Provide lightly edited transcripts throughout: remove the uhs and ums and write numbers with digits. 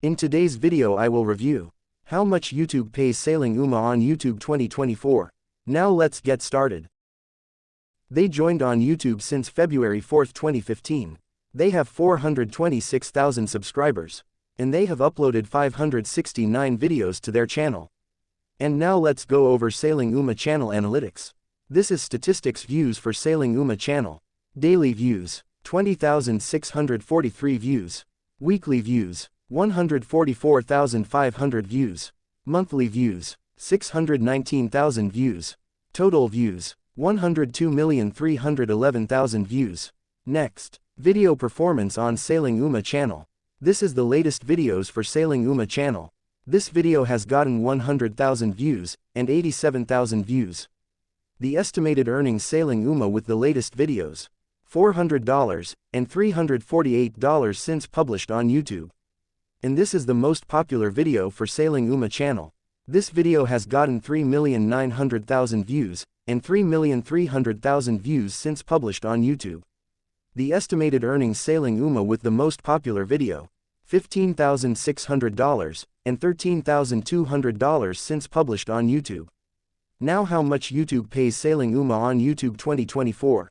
In today's video I will review how much YouTube pays Sailing Uma on YouTube 2024. Now let's get started. They joined on YouTube since February 4, 2015. They have 426,000 subscribers, and they have uploaded 569 videos to their channel. And now let's go over Sailing Uma channel analytics. This is statistics views for Sailing Uma channel. Daily views, 20,643 views. Weekly views, 144,500 views. Monthly views, 619,000 views. Total views, 102,311,000 views. Next, video performance on Sailing Uma channel. This is the latest videos for Sailing Uma channel. This video has gotten 100,000 views and 87,000 views. The estimated earnings Sailing Uma with the latest videos, $400 and $348 since published on YouTube. And this is the most popular video for Sailing Uma channel. This video has gotten 3,900,000 views and 3,300,000 views since published on YouTube. The estimated earnings Sailing Uma with the most popular video, $15,600 and $13,200 since published on YouTube. Now how much YouTube pays Sailing Uma on YouTube 2024.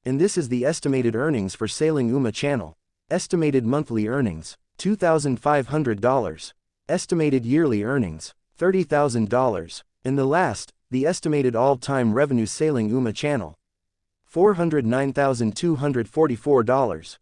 And this is the estimated earnings for Sailing Uma channel. Estimated monthly earnings, $2,500. Estimated yearly earnings, $30,000. And the last, the estimated all-time revenue Sailing Uma channel, $409,244.